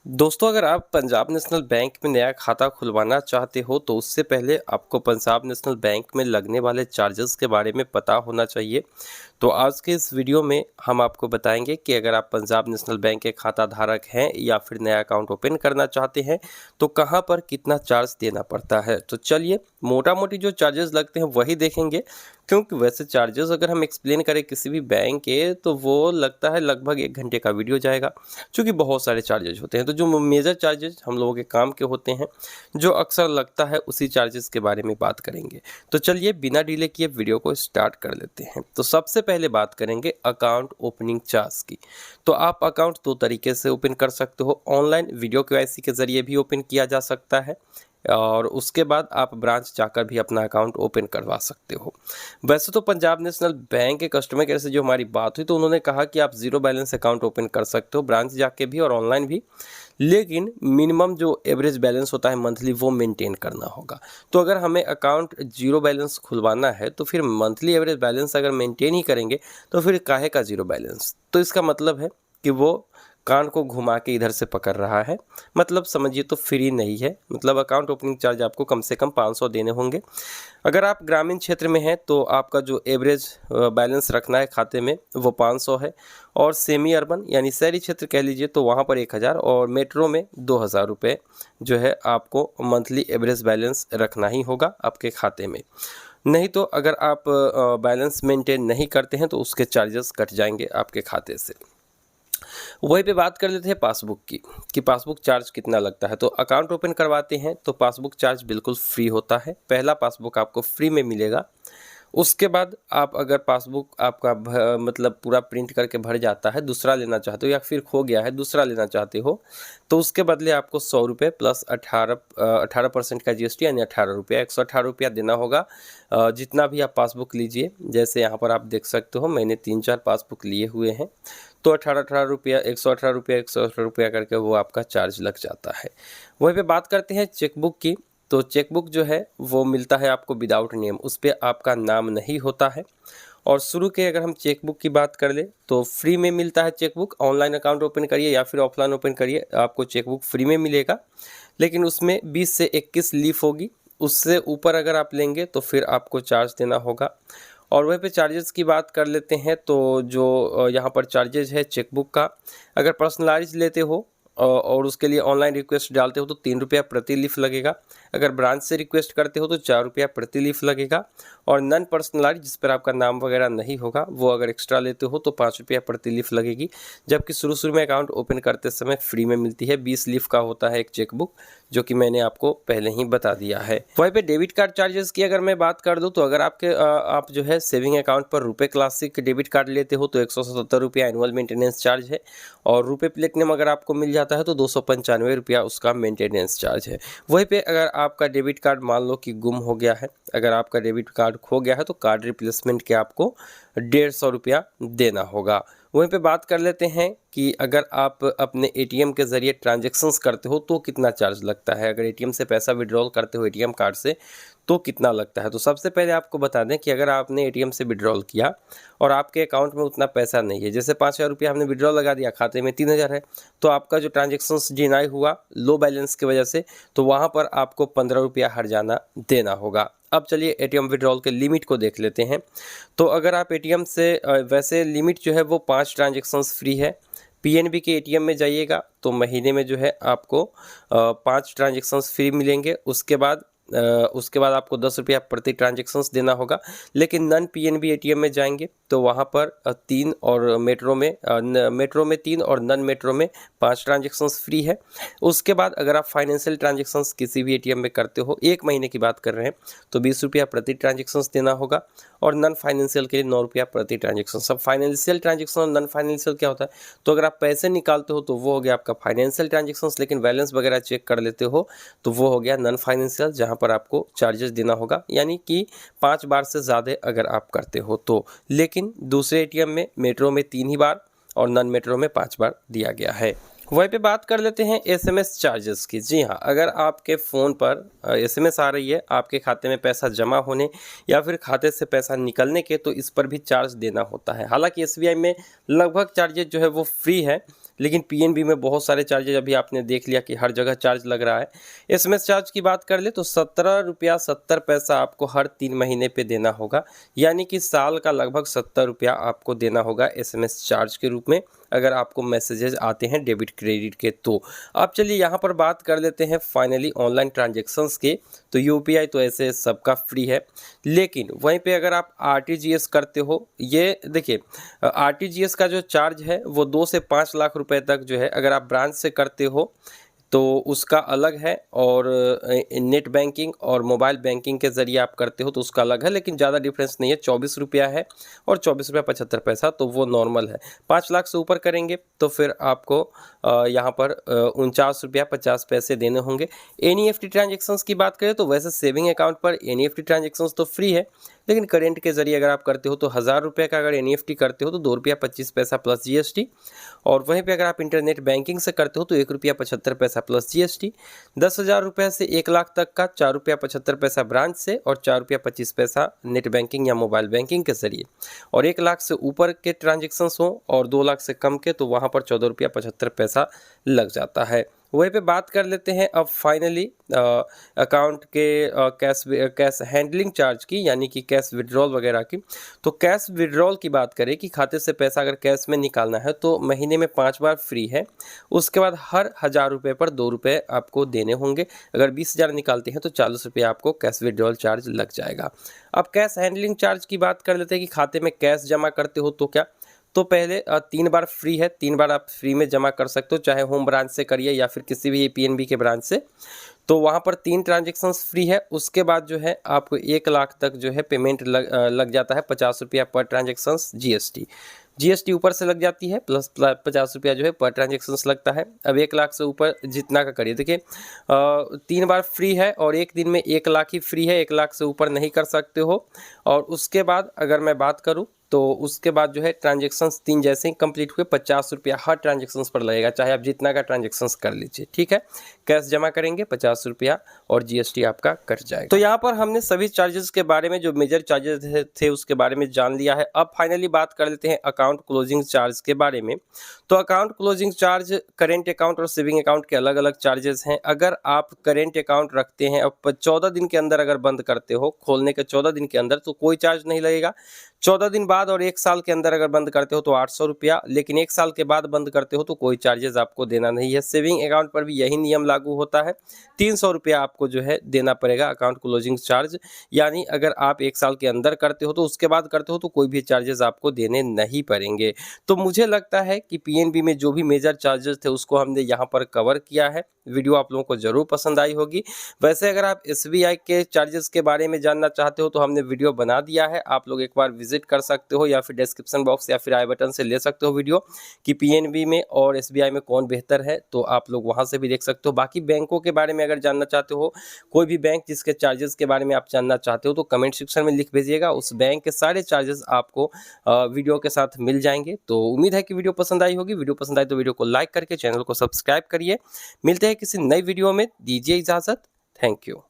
दोस्तों, अगर आप पंजाब नेशनल बैंक में नया खाता खुलवाना चाहते हो तो उससे पहले आपको पंजाब नेशनल बैंक में लगने वाले चार्जेस के बारे में पता होना चाहिए। तो आज के इस वीडियो में हम आपको बताएंगे कि अगर आप पंजाब नेशनल बैंक के खाता धारक हैं या फिर नया अकाउंट ओपन करना चाहते हैं तो कहां पर कितना चार्ज देना पड़ता है। तो चलिए मोटा मोटी जो चार्जेस लगते हैं वही देखेंगे, क्योंकि वैसे चार्जेस अगर हम एक्सप्लेन करें किसी भी बैंक के तो वो लगता है लगभग 1 घंटे का वीडियो जाएगा, क्योंकि बहुत सारे चार्जेस होते हैं। तो जो मेजर चार्जेस हम लोगों के काम के होते हैं, जो अक्सर लगता है, उसी चार्जेस के बारे में बात करेंगे। तो चलिए बिना डिले किए वीडियो को स्टार्ट कर लेते हैं। तो सबसे पहले बात करेंगे अकाउंट ओपनिंग चार्ज की। तो आप अकाउंट दो तरीके से ओपन कर सकते हो। ऑनलाइन वीडियो केवाईसी के जरिए भी ओपन किया जा सकता है और उसके बाद आप ब्रांच जाकर भी अपना अकाउंट ओपन करवा सकते हो। वैसे तो पंजाब नेशनल बैंक के कस्टमर केयर से जो हमारी बात हुई तो उन्होंने कहा कि आप ज़ीरो बैलेंस अकाउंट ओपन कर सकते हो, ब्रांच जाके भी और ऑनलाइन भी, लेकिन मिनिमम जो एवरेज बैलेंस होता है मंथली वो मेंटेन करना होगा। तो अगर हमें अकाउंट जीरो बैलेंस खुलवाना है तो फिर मंथली एवरेज बैलेंस अगर मेंटेन ही करेंगे तो फिर काहे का जीरो बैलेंस। तो इसका मतलब है कि वो कान को घुमा के इधर से पकड़ रहा है, मतलब समझिए तो फ्री नहीं है। मतलब अकाउंट ओपनिंग चार्ज आपको कम से कम 500 देने होंगे। अगर आप ग्रामीण क्षेत्र में हैं तो आपका जो एवरेज बैलेंस रखना है खाते में वो 500 है, और सेमी अर्बन यानी शहरी क्षेत्र कह लीजिए तो वहाँ पर 1000, और मेट्रो में 2000 रुपये जो है आपको मंथली एवरेज बैलेंस रखना ही होगा आपके खाते में। नहीं तो अगर आप बैलेंस मेंटेन नहीं करते हैं तो उसके चार्जेस कट जाएंगे आपके खाते से। वहीं पे बात कर लेते हैं पासबुक की कि पासबुक चार्ज कितना लगता है। तो अकाउंट ओपन करवाते हैं तो पासबुक चार्ज बिल्कुल फ्री होता है। पहला पासबुक आपको फ्री में मिलेगा। उसके बाद आप अगर पासबुक आपका मतलब पूरा प्रिंट करके भर जाता है, दूसरा लेना चाहते हो या फिर खो गया है दूसरा लेना चाहते हो, तो उसके बदले आपको 100 रुपये प्लस 18% का जीएसटी यानी 18 रुपया, 118 रुपया देना होगा। जितना भी आप पासबुक लीजिए, जैसे यहाँ पर आप देख सकते हो मैंने 3-4 पासबुक लिए हुए हैं, तो 18-18 रुपया, 118 रुपया, 118 रुपया करके वो आपका चार्ज लग जाता है। वहीं पे बात करते हैं चेकबुक की। तो चेकबुक जो है वो मिलता है आपको विदाउट नेम, उस पर आपका नाम नहीं होता है। और शुरू के अगर हम चेकबुक की बात कर ले तो फ्री में मिलता है चेकबुक। ऑनलाइन अकाउंट ओपन करिए या फिर ऑफलाइन ओपन करिए, आपको चेकबुक फ्री में मिलेगा, लेकिन उसमें 20 से 21 लीफ होगी। उससे ऊपर अगर आप लेंगे तो फिर आपको चार्ज देना होगा। और वहीं पे चार्जेस की बात कर लेते हैं तो जो यहाँ पर चार्जेज है चेकबुक का, अगर पर्सनलाइज लेते हो और उसके लिए ऑनलाइन रिक्वेस्ट डालते हो तो 3 रुपया प्रति लीफ लगेगा। अगर ब्रांच से रिक्वेस्ट करते हो तो 4 रुपया प्रति लीफ लगेगा। और नॉन पर्सनलाइज जिस पर आपका नाम वगैरह नहीं होगा वो अगर एक्स्ट्रा लेते हो तो 5 रुपया प्रति लीफ लगेगी। जबकि शुरू में अकाउंट ओपन करते समय फ्री में मिलती है। 20 लीफ का होता है एक चेकबुक, जो कि मैंने आपको पहले ही बता दिया है। वहीं पे डेबिट कार्ड चार्जेस की अगर मैं बात कर दूं तो अगर आप जो है सेविंग अकाउंट पर रुपए क्लासिक डेबिट कार्ड लेते हो तो 177 रुपया एनुअल मेंटेनेंस चार्ज है, और रुपए प्लेटिनम अगर आपको मिल जाता है तो 295 रुपया उसका मेंटेनेंस चार्ज है। वहीं पे अगर आपका डेबिट कार्ड मान लो कि गुम हो गया है, अगर आपका डेबिट कार्ड खो गया है तो कार्ड रिप्लेसमेंट के आपको 150 रुपया देना होगा। वहीं पे बात कर लेते हैं कि अगर आप अपने एटीएम के ज़रिए ट्रांजैक्शंस करते हो तो कितना चार्ज लगता है। अगर एटीएम से पैसा विड्रॉल करते हो एटीएम कार्ड से तो कितना लगता है। तो सबसे पहले आपको बता दें कि अगर आपने एटीएम से विड्रॉल किया और आपके अकाउंट में उतना पैसा नहीं है, जैसे 5000 रुपया हमने विड्रॉल लगा दिया, खाते में 3000 है, तो आपका जो ट्रांजेक्शन्स डिनाई हुआ लो बैलेंस की वजह से, तो वहाँ पर आपको 15 रुपया हर्जाना देना होगा। अब चलिए एटीएम विड्रॉल के लिमिट को देख लेते हैं। तो अगर आप एटीएम से वैसे लिमिट जो है वो 5 ट्रांजेक्शन्स फ्री है। पीएनबी के एटीएम में जाइएगा तो महीने में जो है आपको 5 ट्रांजेक्शन्स फ्री मिलेंगे। उसके बाद आपको 10 रुपया प्रति ट्रांजेक्शन्स देना होगा। लेकिन नॉन पीएनबी एटीएम में जाएंगे तो वहाँ पर 3 और मेट्रो में 3 और नॉन मेट्रो में 5 ट्रांजेक्शन्स फ्री है। उसके बाद अगर आप फाइनेंशियल ट्रांजेक्शन्स किसी भी एटीएम में करते हो, 1 महीने की बात कर रहे हैं, तो 20 रुपया प्रति ट्रांजेक्शन्स देना होगा, और नॉन फाइनेंशियल के लिए 9 रुपया प्रति ट्रांजेक्शन। सब फाइनेंशियल ट्रांजेक्शन और नॉन फाइनेंशियल क्या होता है, तो अगर आप पैसे निकालते हो तो वो हो गया आपका फाइनेंशियल ट्रांजेक्शन्स, लेकिन बैलेंस वगैरह चेक कर लेते हो तो वो हो गया नॉन फाइनेंशियल, जहाँ पर आपको चार्जेस देना होगा, यानी कि 5 बार से ज़्यादा अगर आप करते हो तो। लेकिन दूसरे एटीएम में मेट्रो में 3 ही बार और नॉन मेट्रो में 5 बार दिया गया है। वहीं पे बात कर लेते हैं एसएमएस चार्जेस की। जी हाँ, अगर आपके फ़ोन पर एसएमएस आ रही है आपके खाते में पैसा जमा होने या फिर खाते से पैसा निकलने के, तो इस पर भी चार्ज देना होता है। हालांकि एसबीआई में लगभग चार्जेज जो है वो फ्री है, लेकिन पीएनबी में बहुत सारे चार्जेज अभी आपने देख लिया कि हर जगह चार्ज लग रहा है। एसएमएस चार्ज की बात कर ले तो 17 रुपया 70 पैसा आपको हर 3 महीने पे देना होगा, यानी कि साल का लगभग 70 रुपया आपको देना होगा एसएमएस चार्ज के रूप में, अगर आपको मैसेजेस आते हैं डेबिट क्रेडिट के। तो अब चलिए यहाँ पर बात कर लेते हैं फाइनली ऑनलाइन ट्रांजेक्शन्स के। तो यूपीआई तो ऐसे सबका फ्री है, लेकिन वहीं पे अगर आप आरटीजीएस करते हो, ये देखिए आरटीजीएस का जो चार्ज है वो 2 से 5 लाख रुपए तक जो है, अगर आप ब्रांच से करते हो तो उसका अलग है, और नेट बैंकिंग और मोबाइल बैंकिंग के ज़रिए आप करते हो तो उसका अलग है, लेकिन ज़्यादा डिफरेंस नहीं है। 24 रुपया है और 24 रुपया 75 पैसा, तो वो नॉर्मल है। 5 लाख से ऊपर करेंगे तो फिर आपको यहाँ पर 49 रुपया 50 पैसे देने होंगे। एनईएफटी ट्रांजेक्शन्स की बात करें तो वैसे सेविंग अकाउंट पर एनईएफटी ट्रांजेक्शन्स तो फ्री है, लेकिन करेंट के जरिए अगर आप करते हो तो 1000 रुपये का अगर एनईएफटी करते हो तो 2 रुपया 25 पैसा प्लस जीएसटी, और वहीं पे अगर आप इंटरनेट बैंकिंग से करते हो तो 1 रुपया 75 पैसा प्लस जीएसटी। 10,000 रुपये से 1 लाख तक का 4 रुपया 75 पैसा ब्रांच से और 4 रुपया 25 पैसा नेट बैंकिंग या मोबाइल बैंकिंग के जरिए, और 1 लाख से ऊपर के ट्रांजेक्शन्स हो और 2 लाख से कम के तो वहाँ पर 14 रुपया 75 पैसा लग जाता है। वहीं पे बात कर लेते हैं अब फाइनली अकाउंट के कैश हैंडलिंग चार्ज की, यानी कि कैश विड्रॉल वगैरह की। तो कैश विड्रॉल की बात करें कि खाते से पैसा अगर कैश में निकालना है तो महीने में 5 बार फ्री है। उसके बाद हर 1000 रुपये पर 2 रुपये आपको देने होंगे। अगर 20,000 निकालते हैं तो 40 रुपये आपको कैश विड्रॉल चार्ज लग जाएगा। अब कैश हैंडलिंग चार्ज की बात कर लेते हैं कि खाते में कैश जमा करते हो तो क्या, तो पहले 3 बार फ्री है, 3 बार आप फ्री में जमा कर सकते हो, चाहे होम ब्रांच से करिए या फिर किसी भी पीएनबी के ब्रांच से। तो वहाँ पर 3 ट्रांजेक्शन्स फ्री है। उसके बाद जो है आपको 1 लाख तक जो है पेमेंट लग जाता है, 50 रुपया पर ट्रांजेक्शन्स जीएसटी ऊपर से लग जाती है, प्लस 50 रुपया जो है पर ट्रांजेक्शन्स लगता है। अब 1 लाख से ऊपर जितना का करिए, देखिए 3 बार फ्री है और एक दिन में 1 लाख ही फ्री है, 1 लाख से ऊपर नहीं कर सकते हो। और उसके बाद अगर मैं बात करूँ तो उसके बाद जो है ट्रांजेक्शन्स 3 जैसे ही कंप्लीट हुए 50 रुपया हर ट्रांजेक्शन्स पर लगेगा, चाहे आप जितना का ट्रांजेक्शन्स कर लीजिए, ठीक है। कैश जमा करेंगे 50 रुपया और जीएसटी आपका कट जाएगा। तो यहाँ पर हमने सभी चार्जेस के बारे में, जो मेजर चार्जेस थे उसके बारे में जान लिया है। अब फाइनली बात कर लेते हैं अकाउंट क्लोजिंग चार्ज के बारे में। तो account closing charge current account और सेविंग अकाउंट के अलग अलग चार्जेस हैं। अगर आप करेंट अकाउंट रखते हैं और 14 दिन के अंदर अगर बंद करते हो, खोलने के 14 दिन के अंदर, तो कोई चार्ज नहीं लगेगा। 14 दिन बाद और 1 साल के अंदर अगर बंद करते हो तो 800 रुपया, लेकिन 1 साल के बाद बंद करते हो तो कोई चार्जेस आपको देना नहीं है। सेविंग अकाउंट पर भी यही नियम लागू होता है, 300 रुपया आपको जो है देना पड़ेगा अकाउंट क्लोजिंग चार्ज। यानी अगर आप 1 साल के अंदर करते हो तो उसके बाद करते हो तो कोई भी चार्जेस आपको देने नहीं पड़ेंगे। तो मुझे लगता है कि पीएनबी में जो भी मेजर चार्जेस थे उसको हमने यहाँ पर कवर किया है। वीडियो आप लोगों को जरूर पसंद आई होगी। वैसे अगर आप एसबीआई के चार्जेस के बारे में जानना चाहते हो तो हमने वीडियो बना दिया है, आप लोग एक बार विजिट कर सकते हो, या फिर डिस्क्रिप्शन बॉक्स या फिर आई बटन से ले सकते हो वीडियो कि पीएनबी में और एसबीआई में कौन बेहतर है, तो आप लोग वहां से भी देख सकते हो। बाकी बैंकों के बारे में अगर जानना चाहते हो, कोई भी बैंक जिसके चार्जेस के बारे में आप जानना चाहते हो तो कमेंट सेक्शन में लिख भेजिएगा, उस बैंक के सारे चार्जेस आपको वीडियो के साथ मिल जाएंगे। तो उम्मीद है कि वीडियो पसंद आई होगी। वीडियो पसंद आई तो वीडियो को लाइक करके चैनल को सब्सक्राइब करिए। मिलते हैं किसी नई वीडियो में, दीजिए इजाजत। Thank you.